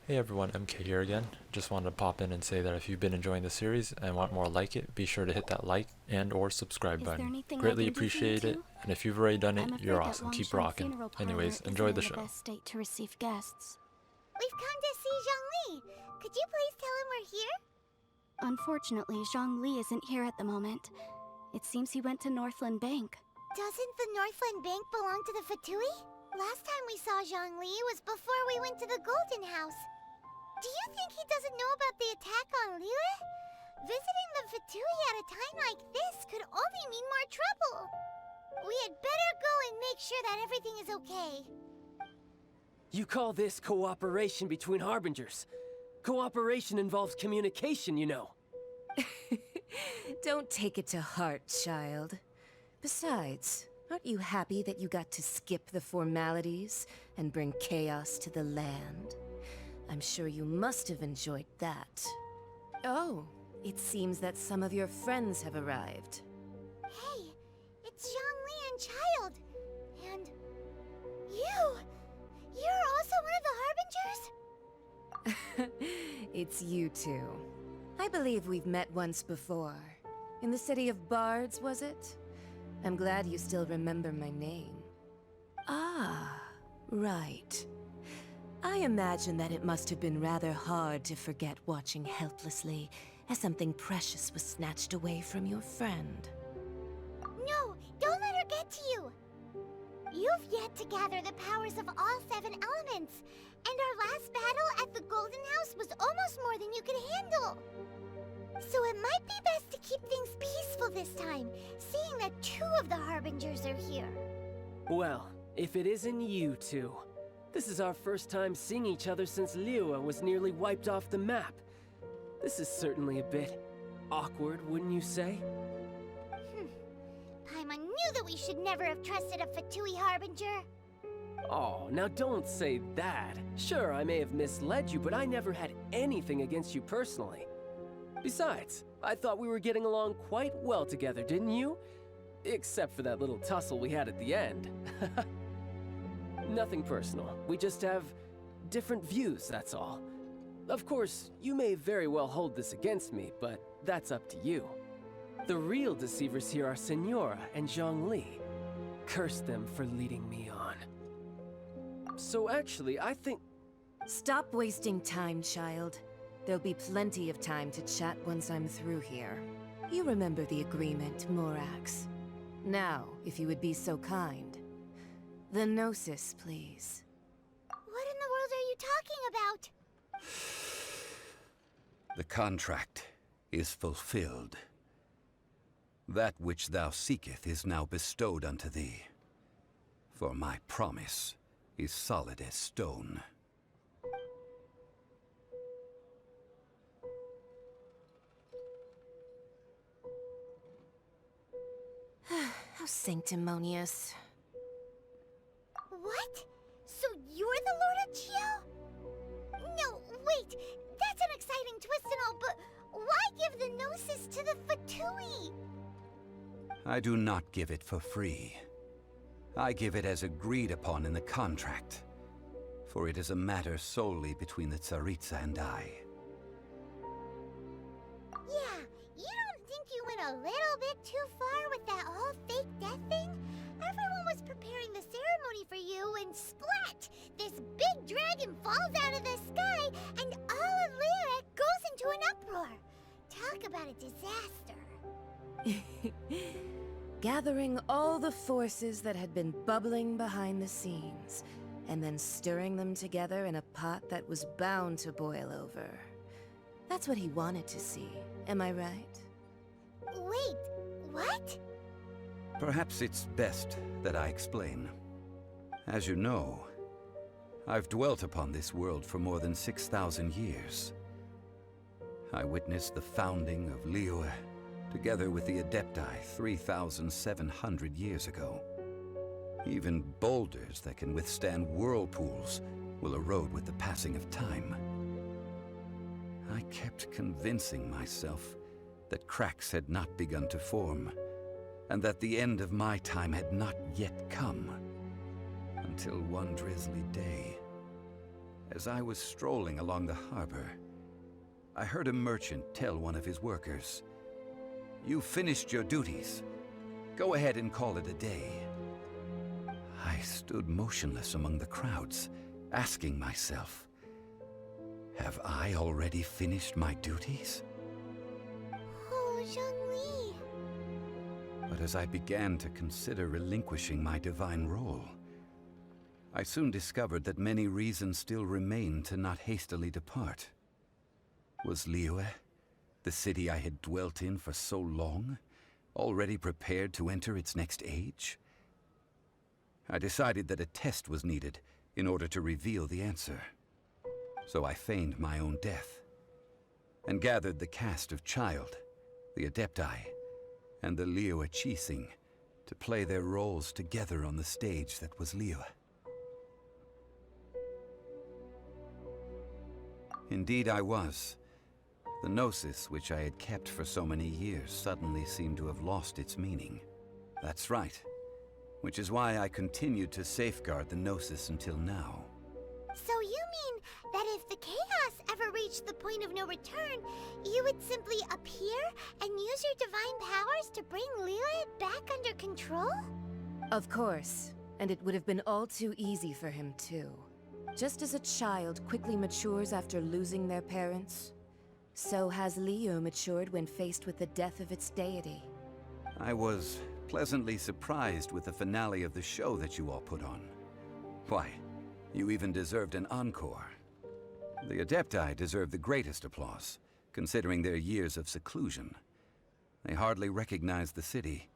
Hey everyone, MK here again. Just wanted to pop in and say that if you've been enjoying the series and want more like it, be sure to hit that like and or subscribe Is there button. anything I Greatly can do for you appreciate it, too? and if you've already done it, I'm you're afraid that awesome. Keep Longshan rocking. funeral parlor Anyways, isn't enjoy in the the show. best state to receive guests. We've come to see Zhongli. Could you please tell him we're here? Unfortunately, Zhongli isn't here at the moment. It seems he went to Northland Bank. Doesn't the Northland Bank belong to the Fatui? Last time we saw Zhongli was before we went to the Golden House. Do you think he doesn't know about the attack on Liyue? Visiting the Fatui at a time like this could only mean more trouble. We had better go and make sure that everything is okay. You call this cooperation between Harbingers? Cooperation involves communication, you know. Don't take it to heart, child. Besides, aren't you happy that you got to skip the formalities and bring chaos to the land? I'm sure you must have enjoyed that. Oh, it seems that some of your friends have arrived. Hey, it's Zhongli and Childe. And you! You're also one of the Harbingers? It's you two. I believe we've met once before. In the city of Bards, was it? I'm glad you still remember my name. Ah, right. I imagine that it must have been rather hard to forget watching helplessly as something precious was snatched away from your friend. No, don't let her get to you. You've yet to gather the powers of all 7 elements, and our last battle at the Golden House was almost more than you could handle. So it might be best to keep things peaceful this time, seeing that 2 of the Harbingers are here. Well, if it isn't you two. This is our first time seeing each other since Liyue was nearly wiped off the map. This is certainly a bit awkward, wouldn't you say? Paimon knew that we should never have trusted a Fatui Harbinger. Oh, now don't say that. Sure, I may have misled you, but I never had anything against you personally. Besides, I thought we were getting along quite well together, didn't you? Except for that little tussle we had at the end. Nothing personal. We just have different views, that's all. Of course, you may very well hold this against me, but that's up to you. The real deceivers here are Senora and Zhongli. Curse them for leading me on. So actually, I think... Stop wasting time, child. There'll be plenty of time to chat once I'm through here. You remember the agreement, Morax. Now, if you would be so kind. The Gnosis, please. What in the world are you talking about? The contract is fulfilled. That which thou seeketh is now bestowed unto thee. For my promise is solid as stone. How sanctimonious. What? So you're the Lord of Chio? No, wait. That's an exciting twist and all, but why give the Gnosis to the Fatui? I do not give it for free. I give it as agreed upon in the contract. For it is a matter solely between the Tsaritsa and I. Yeah, you don't think you went a little bit too far with that whole fake death thing? Everyone was preparing the ceremony for you, and splat! This big dragon falls out of the sky, and all of Liyue goes into an uproar. Talk about a disaster. Gathering all the forces that had been bubbling behind the scenes, and then stirring them together in a pot that was bound to boil over. That's what he wanted to see, am I right? Wait, what? Perhaps it's best that I explain. As you know, I've dwelt upon this world for more than 6,000 years. I witnessed the founding of Liyue, together with the Adepti 3,700 years ago. Even boulders that can withstand whirlpools will erode with the passing of time. I kept convincing myself that cracks had not begun to form, and that the end of my time had not yet come. Until one drizzly day, As I was strolling along the harbor, I heard a merchant tell one of his workers, "You've finished your duties. Go ahead and call it a day." I stood motionless among the crowds, asking myself, have I already finished my duties? Oh, Zhongli. But as I began to consider relinquishing my divine role, I soon discovered that many reasons still remained to not hastily depart. Was Liyue, the city I had dwelt in for so long, already prepared to enter its next age? I decided that a test was needed in order to reveal the answer. So I feigned my own death, and gathered the cast of Childe, the Adepti, and the Liyue Qixing to play their roles together on the stage that was Liyue. Indeed I was. The Gnosis, which I had kept for so many years, suddenly seemed to have lost its meaning. That's right. Which is why I continued to safeguard the Gnosis until now. So you mean that if the chaos ever reached the point of no return, you would simply appear and use your divine powers to bring Liyue back under control? Of course, and it would have been all too easy for him too. Just as a child quickly matures after losing their parents, so has Liyue matured when faced with the death of its deity. I was pleasantly surprised with the finale of the show that you all put on. Why, you even deserved an encore. The Adepti deserve the greatest applause, considering their years of seclusion. They hardly recognized the city,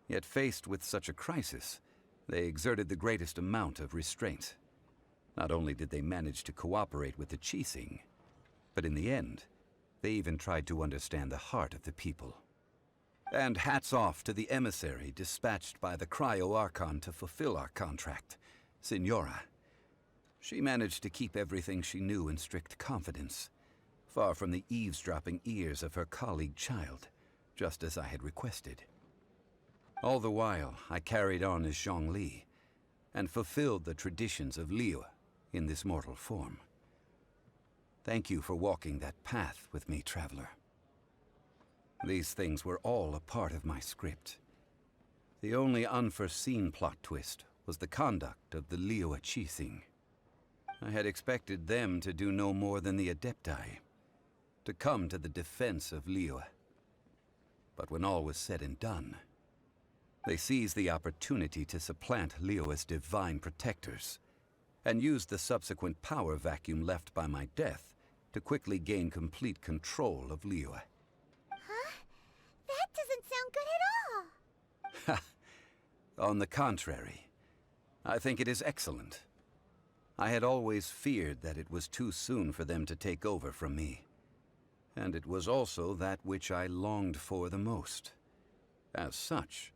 yet faced with such a crisis, they exerted the greatest amount of restraint. Not only did they manage to cooperate with the Qixing, but in the end, they even tried to understand the heart of the people. And hats off to the emissary dispatched by the Cryo-Archon to fulfill our contract, Signora. She managed to keep everything she knew in strict confidence, far from the eavesdropping ears of her colleague Childe, just as I had requested. All the while, I carried on as Zhongli, and fulfilled the traditions of Liyue in this mortal form. Thank you for walking that path with me, traveler. These things were all a part of my script. The only unforeseen plot twist was the conduct of the Liyue Qixing. I had expected them to do no more than the Adepti, to come to the defense of Liyue. But when all was said and done, they seized the opportunity to supplant Liyue's divine protectors, and used the subsequent power vacuum left by my death to quickly gain complete control of Liyue. Huh? That doesn't sound good at all! Ha! On the contrary, I think it is excellent. I had always feared that it was too soon for them to take over from me. And it was also that which I longed for the most. As such,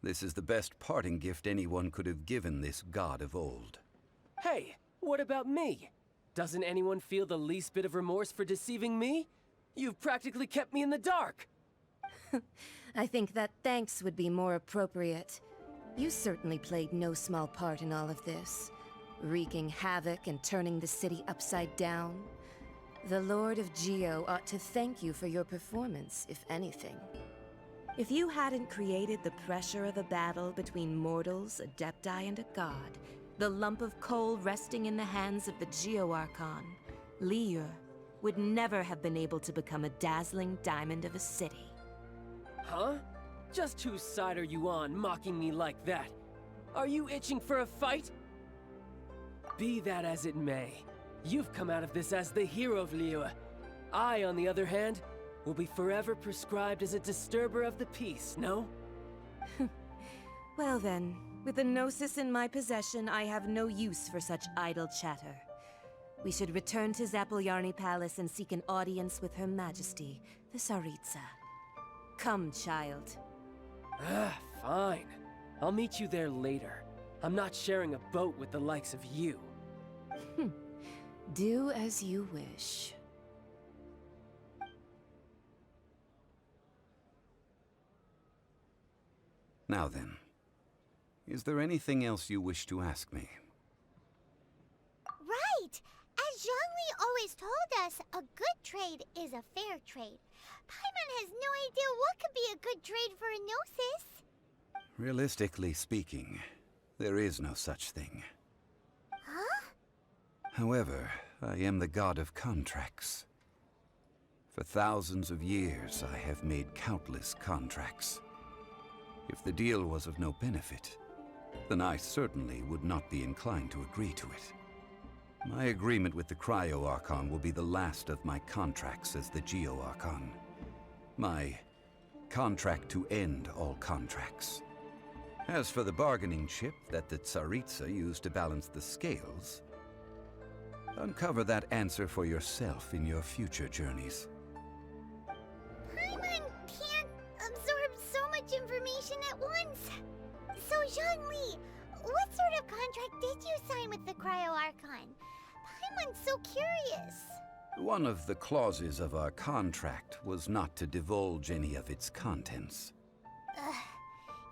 this is the best parting gift anyone could have given this god of old. Hey, what about me? Doesn't anyone feel the least bit of remorse for deceiving me? You've practically kept me in the dark! I think that thanks would be more appropriate. You certainly played no small part in all of this, wreaking havoc and turning the city upside down. The Lord of Geo ought to thank you for your performance, if anything. If you hadn't created the pressure of a battle between mortals, Adepti, and a god, the lump of coal resting in the hands of the Geo-Archon, Liyue, would never have been able to become a dazzling diamond of a city. Huh? Just whose side are you on, mocking me like that? Are you itching for a fight? Be that as it may, you've come out of this as the hero of Liyue. I, on the other hand, will be forever prescribed as a disturber of the peace, no? Well then, with the Gnosis in my possession, I have no use for such idle chatter. We should return to Zapoljarny Palace and seek an audience with Her Majesty, the Tsaritsa. Come, child. Ah, fine. I'll meet you there later. I'm not sharing a boat with the likes of you. Do as you wish. Now then, is there anything else you wish to ask me? Right! always told us a good trade is a fair trade. Paimon has no idea what could be a good trade for Enosis. Realistically speaking, there is no such thing. Huh? However, I am the god of contracts. For thousands of years, I have made countless contracts. If the deal was of no benefit, then I certainly would not be inclined to agree to it. My agreement with the Cryo-Archon will be the last of my contracts as the Geo-Archon. My contract to end all contracts. As for the bargaining chip that the Tsaritsa used to balance the scales, uncover that answer for yourself in your future journeys. Paimon can't absorb so much information at once. So, Zhongli, what sort of contract did you sign with the Cryo-Archon? Paimon's so curious. One of the clauses of our contract was not to divulge any of its contents. Ugh,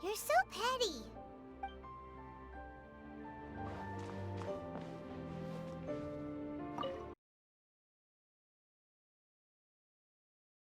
you're so petty.